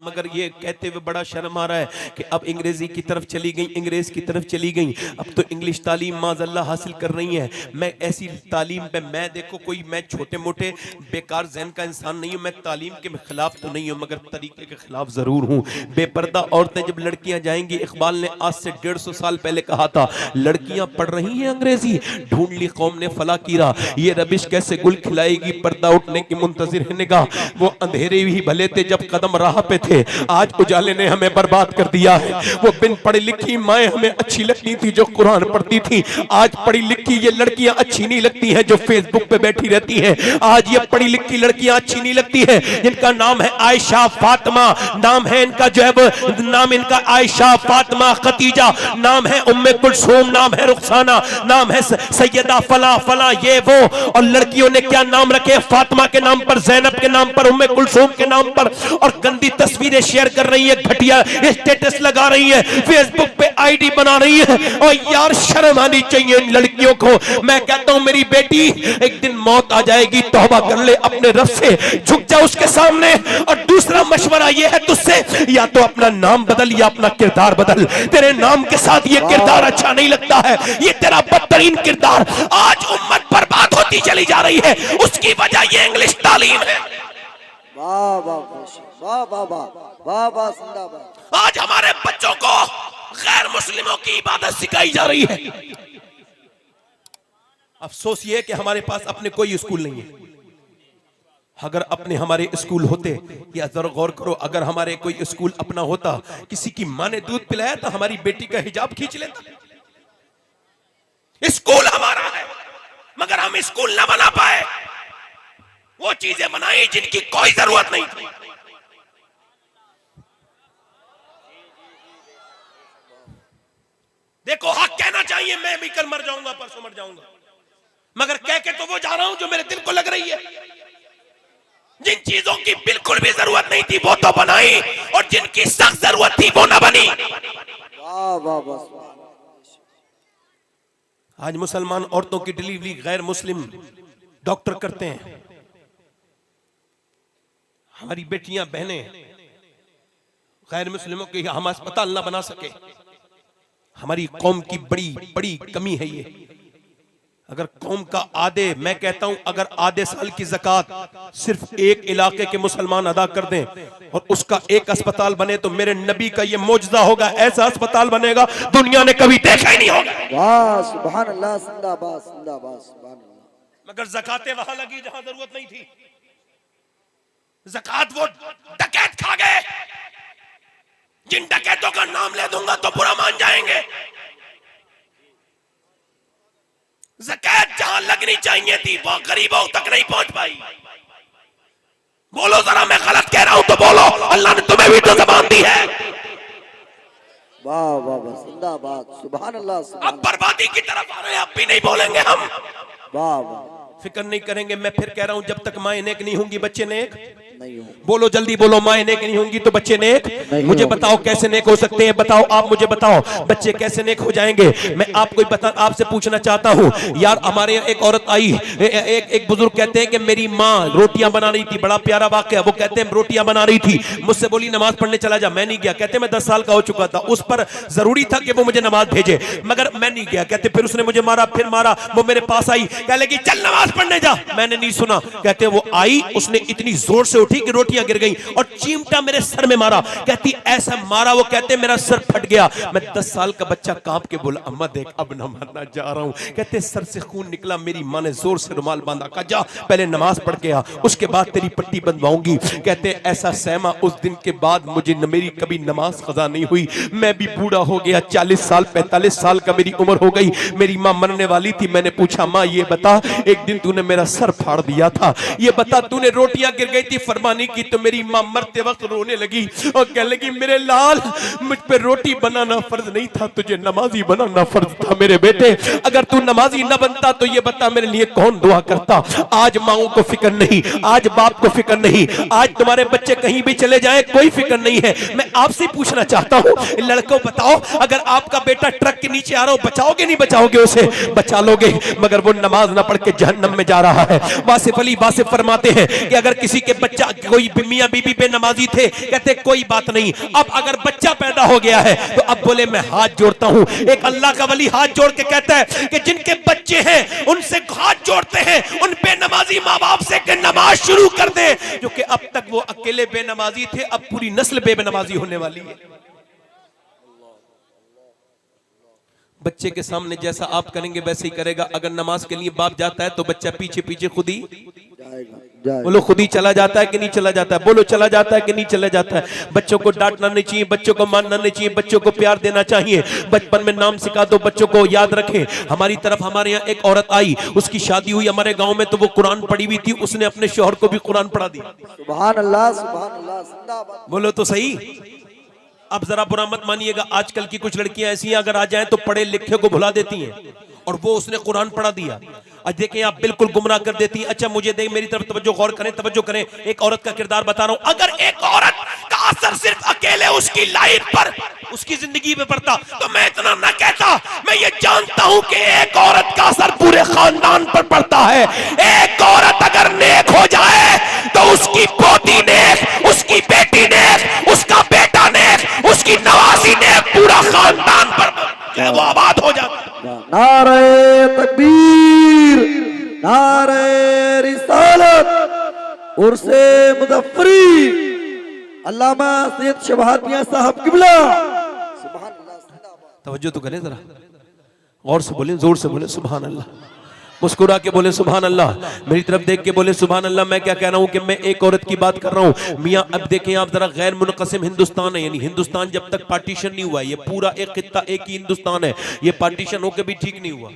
मगर ये कहते हुए बड़ा शर्म आ रहा है कि अब अंग्रेजी की तरफ चली गई, अंग्रेज की तरफ चली गई, अब तो इंग्लिश तालीम माज़अल्लाह हासिल कर रही है। मैं ऐसी तालीम पे मैं देखो कोई मैं छोटे मोटे बेकार जहन का इंसान नहीं हूँ, मैं तालीम के खिलाफ तो नहीं हूँ मगर तरीके के खिलाफ जरूर हूँ। बेपर्दा औरतें जब लड़कियां जाएंगी, इकबाल ने आज से 150 साल पहले कहा था लड़कियां पढ़ रही हैं अंग्रेजी, ढूंढ ली कौम ने फला कीरा, ये रबिश कैसे गुल खिलाएगी, पर्दा उठने की मुंतजिर है निगाह, वो अंधेरे ही भले थे जब कदम राह पे थे, आज उजाले ने हमें बर्बाद कर दिया है। वो बिन पढ़ी लिखी माएं हमें अच्छी लगती थी जो कुरान पढ़ती थी, आज पढ़ी लिखी ये लड़कियां अच्छी नहीं लगती हैं जो फेसबुक पे बैठी रहती हैं। आज ये पढ़ी लिखी लड़कियां अच्छी नहीं लगती हैं जिनका नाम है आयशा फातिमा, नाम है इनका जो है नाम इनका आयशा फातिमा खतीजा, नाम है उम्मे कुलसूम, नाम है रुखसाना, नाम है सैयदा फला फला ये वो। और लड़कियों ने क्या नाम रखे, फातिमा के नाम पर, ज़ैनब के नाम पर, उम्मे कुलसूम के नाम पर, और गंदी तस्वीरें शेयर कर रही है, घटिया स्टेटस लगा रही है, फेसबुक पे आईडी बना रही है। और यार शर्म आनी चाहिए इन लड़कियों को। मैं कहता हूं मेरी बेटी एक दिन मौत आ जाएगी, तौबा कर ले अपने रब से, झुक जा उसके सामने। और दूसरा मशवरा यह है तुझसे, या तो अपना नाम बदल या अपना किरदार बदल। तेरे नाम के साथ ये किरदार अच्छा नहीं लगता है, ये तेरा बदतरीन किरदार। आज उम्मत बर्बाद होती चली जा रही है, उसकी वजह ये इंग्लिश तालीम है। वाह वाह वाह वाह वाह वाह जिंदाबाद। आज हमारे बच्चों को गैर मुस्लिमों की इबादत सिखाई जा रही है। अफसोस ये कि हमारे पास अपने कोई स्कूल नहीं है। अगर अपने हमारे स्कूल होते, या जरा गौर करो, अगर हमारे कोई स्कूल अपना होता, किसी की मां ने दूध पिलाया तो हमारी बेटी का हिजाब खींच लेता। स्कूल हमारा है मगर हम स्कूल ना बना पाए, वो चीजें बनाई जिनकी कोई जरूरत नहीं थी। देखो हक कहना चाहिए, मैं भी कल मर जाऊंगा, परसों मर जाऊंगा, मगर कह के तो वो जा रहा हूं जो मेरे दिल को लग रही है। जिन चीजों की बिल्कुल भी जरूरत नहीं थी वो तो बनाई, और जिनकी सख्त जरूरत थी वो ना बनी। वाह वाह वाह। आज मुसलमान औरतों की डिलीवरी गैर मुस्लिम डॉक्टर करते हैं। हमारी बेटियां बहनें गैर मुस्लिमों के हम अस्पताल ना बना सके, हमारी कौम की बड़ी बड़ी कमी है ये। अगर कौम का आधे, मैं कहता हूं अगर आधे साल की ज़कात सिर्फ एक इलाके के मुसलमान अदा कर दें और उसका एक अस्पताल बने तो मेरे नबी का ये मौजज़ा होगा, ऐसा अस्पताल बनेगा दुनिया ने कभी देखा ही नहीं होगा। वाह सुभान अल्लाह, जिंदाबाद जिंदाबाद सुभान अल्लाह। मगर ज़कातें वहां लगी जहां जरूरत नहीं थी। ज़कात वो डकैत खा गए, जिन डकैतों का नाम ले दूंगा तो बुरा मान जाएंगे। ज़कात जहां लगनी चाहिए थी वो गरीबों तक नहीं पहुंच पाई। बोलो जरा, मैं गलत कह रहा हूं तो बोलो, अल्लाह ने तुम्हें भी तो ज़बान दी है। वाह वाह वाह जिंदाबाद सुभान अल्लाह। अब बर्बादी की तरफ आ रहे हैं, अब भी नहीं बोलेंगे हम। वाह वाह, फिक्र नहीं करेंगे। मैं फिर कह रहा हूं जब तक माएं नेक नहीं होंगी बच्चे नेक नहीं हो। बोलो जल्दी बोलो, माएं नेक नहीं होंगी तो बच्चे नेक नहीं मुझे हो। बताओ कैसे नेक हो सकते हैं, बताओ आप मुझे बताओ बच्चे कैसे नेक हो जाएंगे। मैं आपको आपसे पूछना चाहता हूं यार, हमारे यहाँ एक औरत आई, एक बुजुर्ग कहते हैं कि मेरी माँ रोटियां बना रही थी, बड़ा प्यारा वाकया, वो कहते हैं रोटियां बना रही थी, मुझसे बोली नमाज पढ़ने चला जा, मैं नहीं गया। कहते मैं 10 साल का हो चुका था, उस पर जरूरी था कि वो मुझे नमाज भेजे मगर मैं नहीं गया। कहते फिर उसने मुझे मारा, फिर मारा, वो मेरे पास आई, कह लगी चल नमाज पढ़ने जा, मैंने नहीं सुना। कहते वो आई, उसने इतनी जोर से उठी कि रोटियां गिर गई और चिमटा मेरे सर में मारा। कहती ऐसा मारा, वो कहते मेरा सर फट गया। मैं 10 साल का बच्चा कांप के बोला अम्मा देख अब ना मरना जा रहा हूं। कहते सर से खून निकला, मेरी मां ने जोर से रुमाल बांधा, कहा जा पहले नमाज पढ़ के आ, उसके बाद तेरी पट्टी बंधवाऊंगी। कहते ऐसा सहमा उस दिन के बाद मुझे मेरी कभी नमाज कज़ा नहीं हुई। मैं भी बूढ़ा हो गया, 40 साल 45 साल का मेरी उम्र हो गई, मेरी मां मरने वाली थी। मैंने पूछा मां ये बता, एक दिन तूने मेरा सर फाड़ दिया था, ये बता तूने रोटियां गिर गई थी फरमानी की तो मेरी मां मरते वक्त रोने लगी और कहने लगी मेरे लाल मुझ पे रोटी बनाना फर्ज नहीं था, तुझे नमाजी बनाना फर्ज था। मेरे बेटे अगर तू नमाजी न बनता तो ये बता मेरे लिए कौन दुआ करता। आज माओं को फिक्र नहीं, आज बाप को फिक्र नहीं, आज तुम्हारे बच्चे कहीं भी चले जाएं कोई फिक्र नहीं है। मैं आपसे पूछना चाहता हूं लड़कों बताओ, अगर आपका बेटा ट्रक के नीचे आ रहा हो बचाओगे नहीं बचाओगे? उसे बचा लोगे, मगर वो नमाज ना पढ़ के जहन्नम में जा रहा है। वासिफ अली वासिफ फरमाते हैं कि अगर किसी के बच्चा कोई मियां बीबी बेनमाजी थे, कहते कोई बात नहीं। अब अगर बच्चा पैदा हो गया है तो अब बोले मैं हाथ जोड़ता हूं। एक अल्लाह का वली हाथ जोड़ के कहता है कि जिनके बच्चे हैं उनसे हाथ जोड़ते हैं, उन बेनमाजी माँ बाप से कि नमाज शुरू कर दे, जो कि अब तक वो अकेले बेनमाजी थे, अब पूरी नस्ल बेनमाजी होने वाली है। बच्चे के सामने जैसा आप करेंगे वैसे ही करेगा। अगर नमाज के लिए बाप जाता है तो बच्चा पीछे पीछे खुद ही जाएगा। बोलो खुद ही चला जाता है कि नहीं चला जाता है? बोलो चला जाता है कि नहीं चला जाता है? बच्चों को डांटना नहीं चाहिए, बच्चों को मारना नहीं चाहिए, बच्चों को प्यार देना चाहिए। बचपन में नाम सिखा दो, बच्चों को याद रखें। हमारी तरफ हमारे यहाँ एक औरत आई, उसकी शादी हुई हमारे गांव में, तो वो कुरान पढ़ी हुई थी, उसने अपने शौहर को भी कुरान पढ़ा दिया। सुभान अल्लाह, सुभान अल्लाह, जिंदाबाद। बोलो तो सही। अब जरा बुरा मत मानिएगा, आजकल की कुछ लड़कियां ऐसी हैं, अगर आ जाएं तो पढ़े लिखे को भुला देती हैं, और वो उसने कुरान पढ़ा दिया। आज देखें आप, बिल्कुल गुमराह कर देती हैं। अच्छा मुझे देख, मेरी तरफ तवज्जो गौर करें, तवज्जो करें। एक औरत का किरदार बता रहा हूं। अगर एक औरत का असर सिर्फ अकेले उसकी लाइफ पर, उसकी जिंदगी पे पड़ता तो मैं इतना ना कहता। मैं ये जानता हूं कि एक औरत का असर पूरे खानदान पर पड़ता है। एक औरत अगर नेक हो जाए तो उसकी पोती नेक, उसकी बेटी नेक, उसका बेटा नेक, उसकी नवासी नेक, पूरा खानदान पर वो आबाद हो जाता। नारे तकबीर, नारे रिसालत, उर्से मुज़फ्फरी, अल्लामा सैयद शबाहत मियां साहब किबला। सुभान अल्लाह, जिंदाबाद। तवज्जो तो करें जरा, गौर से बोले, जोर से बोले सुभान अल्लाह, मुस्कुरा के बोले सुभान अल्लाह, मेरी तरफ देख के बोले सुभान अल्लाह। मैं क्या कह रहा हूं कि मैं एक औरत की बात कर रहा हूं मियां। अब देखें आप जरा, गैर मुनक़सिम हिंदुस्तान है, यानी हिंदुस्तान जब तक पार्टीशन नहीं हुआ, ये पूरा एक खित्ता एक ही हिंदुस्तान है, ये पार्टीशन होकर भी ठीक नहीं हुआ।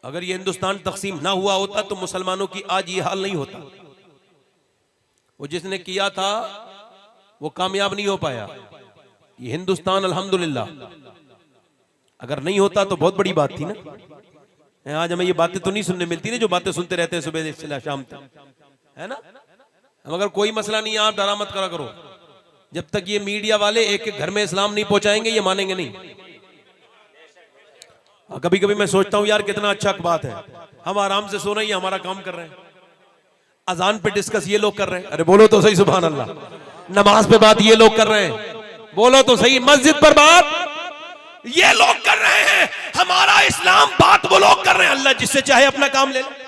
अगर ये हिंदुस्तान तकसीम ना हुआ होता तो मुसलमानों की आज ये हाल नहीं होता। वो जिसने किया था वो कामयाब नहीं हो पाया। ये हिंदुस्तान अल्हम्दुलिल्लाह अगर नहीं होता तो बहुत बड़ी बात थी ना। आज हमें ये बातें तो नहीं सुनने मिलती ना, जो बातें सुनते रहते हैं सुबह से शाम तक, है ना। मगर कोई मसला नहीं है, आप डरा मत करा करो। जब तक ये मीडिया वाले एक एक घर में इस्लाम नहीं पहुंचाएंगे ये मानेंगे नहीं। कभी कभी मैं सोचता हूं यार कितना अच्छा बात है, हम आराम से सो रहे हैं, हमारा काम कर रहे हैं, अजान पे डिस्कस ये लोग कर रहे हैं। अरे बोलो तो सही सुभान अल्लाह। नमाज पे बात ये लोग कर रहे हैं, बोलो तो सही। मस्जिद पर बात ये लोग कर रहे हैं, हमारा इस्लाम बात वो लोग कर रहे हैं। अल्लाह जिससे चाहे अपना काम ले ले।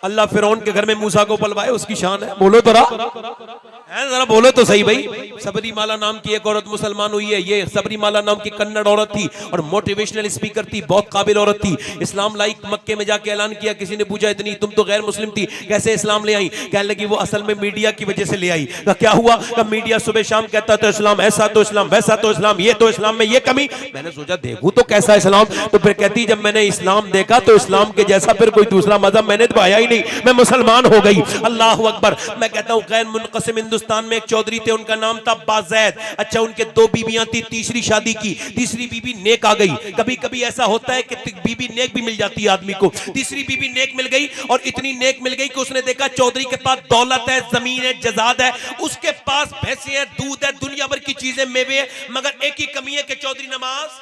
अल्लाह फिरौन के घर में मूसा को पलवाए, उसकी शान है। बोलो तो जरा बोलो तो सही भाई। सबरीमाला नाम की एक औरत मुसलमान हुई है। ये सबरीमाला नाम की कन्नड़ औरत थी और मोटिवेशनल स्पीकर थी, बहुत काबिल औरत थी। इस्लाम लाई, मक्के में जाके ऐलान किया। किसी ने पूछा इतनी तुम तो गैर मुस्लिम थी, कैसे इस्लाम ले आई? कहने लगी वो असल में मीडिया की वजह से ले आई। क्या हुआ? मीडिया सुबह शाम कहता तो इस्लाम ऐसा, तो इस्लाम वैसा, तो इस्लाम ये, तो इस्लाम में ये कमी। मैंने सोचा देखूं तो कैसा इस्लाम। तो फिर कहती जब मैंने इस्लाम देखा तो इस्लाम के जैसा फिर कोई दूसरा मजहब मैंने तो आया ही नहीं, मैं मुसलमान हो गई। अल्लाह अकबर। मैं कहता हूं गैर मुनक़सिम हिंदुस्तान में एक चौधरी थे, उनका नाम था बाज़ैद। अच्छा उनके दो बीबियां थी, तीसरी शादी की, तीसरी बीबी नेक आ गई। कभी कभी ऐसा होता है कि बीबी नेक भी मिल जाती है आदमी को। तीसरी बीबी नेक मिल गई और इतनी नेक मिल गई कि उसने देखा चौधरी के पास दौलत है, जमीन है, जजाद है, उसके पास भैंसे हैं, दूध है, दुनिया भर की चीजें, मेवे है, मगर एक ही कमी है कि चौधरी नमाज।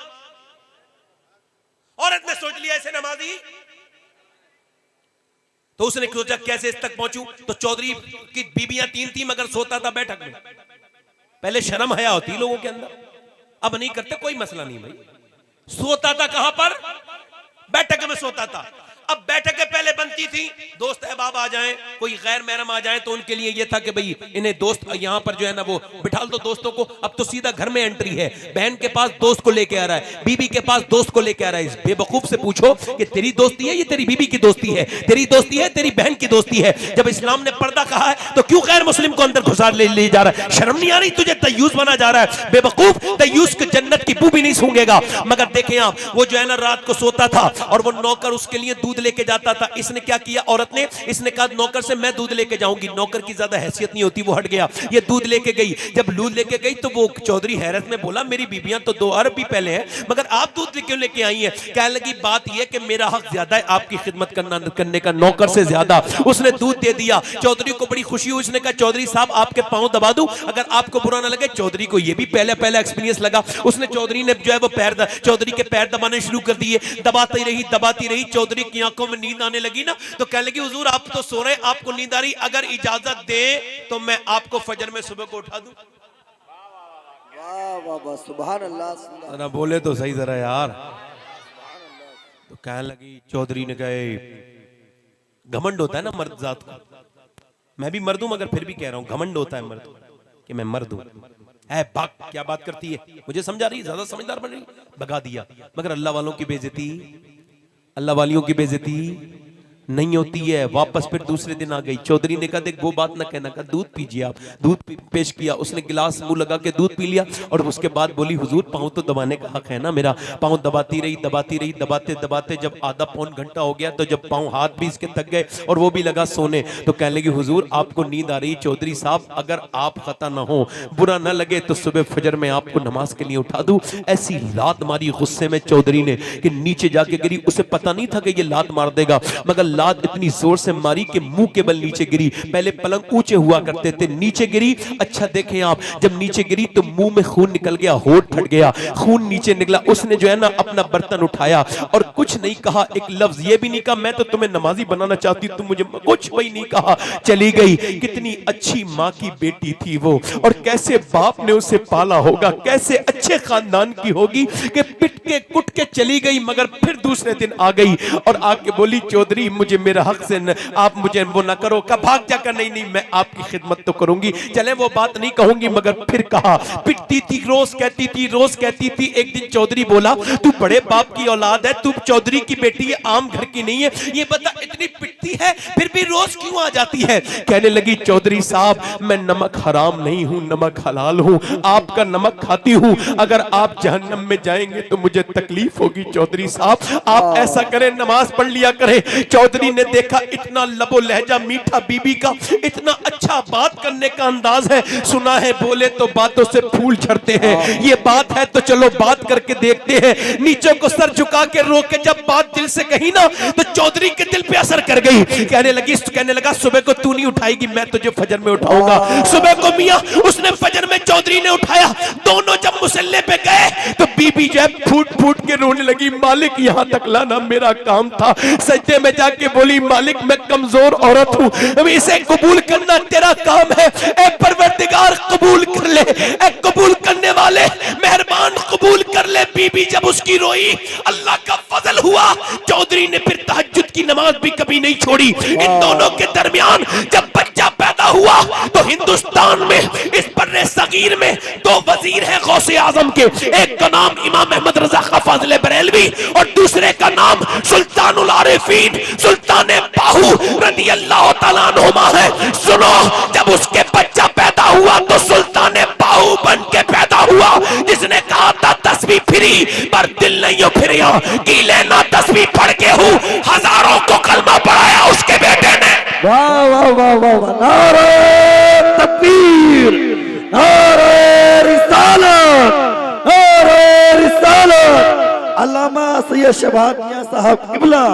औरत ने सोच लिया ऐसे नमाजी, तो उसने सोचा कैसे इस तक पहुंचूं। तो चौधरी की बीबियां तीन थी मगर सोता था बैठक में। पहले शर्म हया होती लोगों के अंदर, अब नहीं करते, कोई मसला नहीं भाई। सोता था कहां पर? बैठक में सोता था। अब बैठकें पहले बनती थी, दोस्त अहबाब आ जाएं, कोई गैर महरम आ जाए तो उनके लिए यह था कि भाई इन्हें दोस्त यहां पर जो है ना वो बिठा दो दोस्तों को। अब तो सीधा घर में एंट्री है, बहन के पास दोस्त को लेके आ रहा है, बीबी के पास दोस्त को लेके आ रहा है। इस बेवकूफ से पूछो कि तेरी दोस्ती है, ये तेरी बीबी की दोस्ती है, तेरी दोस्ती है, तेरी बहन की दोस्ती है। जब इस्लाम ने पर्दा कहा है तो क्यों गैर मुस्लिम को अंदर घुसा ले जा रहा है? शर्म नहीं आ रही तुझे? तय्यूस बना जा रहा है बेवकूफ। तय्यूस की जन्नत की बू भी नहीं सूंघेगा। मगर देखें आप, वो जो है ना रात को सोता था और वो नौकर उसके लिए दूध लेके जाता था। इसने क्या किया औरत ने? इसने कहा नौकर से मैं दूध लेके जाऊंगी। नौकर की ज्यादा हैसियत नहीं होती, वो हट गया। ये दूध लेके गई। जब दूध लेके गई तो वो चौधरी हैरत में बोला मेरी बीबियां तो 2 अरब भी पहले हैं, मगर आप दूध क्यों लेके आई हैं? कहने लगी बात यह कि मेरा हक ज्यादा है आपकी खिदमत करने का नौकर से ज्यादा। उसने दूध दे दिया। चौधरी को बड़ी खुशी हुई। उसने कहा चौधरी साहब आपके पांव दबा दूं अगर आपको बुरा ना लगे। चौधरी को यह भी पहले एक्सपीरियंस लगा। उसने चौधरी ने जो है वो चौधरी के पैर दबाने शुरू कर दिए। दबाती रही। चौधरी की आंखों में नींद आने लगी। लगी ना तो कहने लगी हुजूर आप तो सो रहे, आपको नींद आ रही, अगर इजाजत दे तो मैं आपको फजर में सुबह को उठा दूं। वाह वाह वाह, सुभान अल्लाह सुभान जरा बोले तो सही जरा यार। तो कहने लगी, चौधरी ने कहे, घमंड होता है ना मर्द जात का, मैं भी मर्द हूं मगर फिर भी कह रहा हूं घमंड होता है मर्द कि मैं मर्द हूं। ऐ बाक क्या बात करती है, मुझे समझा रही, ज्यादा समझदार बन रही, भगा दिया। मगर अल्लाह वालों की बेइज्जती, अल्लाह वालियों की बेइज्जती नहीं होती है। वापस फिर दूसरे दिन आ गई। चौधरी ने कहा देख वो बात ना कहना, कहा दूध पीजिए आप। दूध पेश किया, उसने गिलास मुंह लगा के दूध पी लिया और उसके बाद बोली हुजूर पाँव तो दबाने का हक है ना मेरा। पाँव दबाती रही दबाते दबाते जब आधा पौन घंटा हो गया तो जब पाँव हाथ भी इसके थक गए और वो भी लगा सोने, तो कहने लगी हुजूर आपको नींद आ रही, चौधरी साहब अगर आप खता ना हो, बुरा ना लगे तो सुबह फजर में आपको नमाज के लिए उठा दूं। ऐसी लात मारी गुस्से में चौधरी ने कि नीचे जाके गिरी। उसे पता नहीं था कि ये लात मार देगा, मगर लात इतनी जोर से मारी कि मुंह के बल नीचे गिरी। पहले पलंग ऊंचे हुआ करते थे, नीचे गिरी। अच्छा देखें आप, जब नीचे गिरी तो मुंह में खून निकल गया, होठ फट गया, खून नीचे निकला। उसने जो है ना अपना बर्तन उठाया और कुछ नहीं कहा, एक लफ्ज ये भी नहीं कहा मैं तो तुम्हें नमाजी बनाना चाहती, तुम मुझे, कुछ भी नहीं कहा, चली गई। कितनी अच्छी माँ की बेटी थी वो, और कैसे बाप ने उसे पाला होगा, कैसे अच्छे खानदान की होगी कि पिट के कुट के चली गई। मगर फिर दूसरे दिन आ गई और आके बोली चौधरी मुझे मेरा हक से आप मुझे वो ना करो। का भाग जाकर, नहीं नहीं मैं आपकी खिदमत तो करूंगी, चले वो बात नहीं कहूंगी। मगर फिर कहा, पिटती थी, रोज कहती थी, रोज कहती थी। एक दिन चौधरी बोला तू बड़े बाप की औलाद है, तू चौधरी की बेटी है, आम घर की नहीं है, ये बता इतनी पिटती है फिर भी रोज क्यों आ जाती है। कहने लगी चौधरी साहब मैं नमक हराम नहीं हूं, नमक हलाल हूं, आपका नमक खाती हूं, अगर आप जहन्नम में जाएंगे तो मुझे तकलीफ होगी। चौधरी साहब आप ऐसा करें नमाज पढ़ लिया करें। चौधरी ने देखा इतना लबो लहजा मीठा बीबी का, इतना अच्छा बात करने का अंदाज है। सुना है बोले तो बातों से फूल झड़ते हैं, ये बात है तो चलो बात करके देखते हैं। नीचे को सर झुका के रो के जब बात दिल से कही ना तो चौधरी के दिल पे असर कर गई। कहने लगा सुबह को तू नहीं उठाएगी, मैं तुझे फजर में उठाऊंगा। सुबह को मियां उसने फजर में चौधरी ने उठाया। दोनों जब मुसल्ले पे गए तो बीबी जो है फूट फूट के रोने लगी, मालिक यहाँ तक लाना मेरा काम था। सजदे में जाके बोली मालिक मैं कमजोर औरत हूँ, इसे कबूल करना तेरा काम है। ए परवरदिगार कबूल कर ले, ए कबूल करने वाले मेहरबान कबूल कर ले। बीबी जब उसकी रोई अल्लाह का फजल हुआ, चौधरी ने फिर तहज्जुद की नमाज भी कभी नहीं छोड़ी। इन दोनों के दरमियान जब बच्चा पैदा हुआ तो हिंदुस्तान में इस बर्रे सगीर में दो वजीर हैं गौसे आजम के, एक का नाम इमाम अहमद रजा खा फाज़िले बरेलवी और दूसरे का नाम सुल्तानुल आरिफीन सुल्तान बाहू रदी अल्लाह तआला अन्हुमा है। सुनो जब उसके बच्चा पैदा हुआ तो सुल्तान बाहू बन के पैदा हुआ, जिसने कहा था तस्बीह फिरी पर दिल नहीं फिरिया, गीले ना तस्बीह पढ़ के हूँ, हजारों को कलमा पढ़ाया उसके बेटे ने। वाह वाह वाह वाह वाह, नारे तकबीर, नारे रिसालत, नारे रिसालत। अल्लामा सैयद शबाब मियां साहब किबला।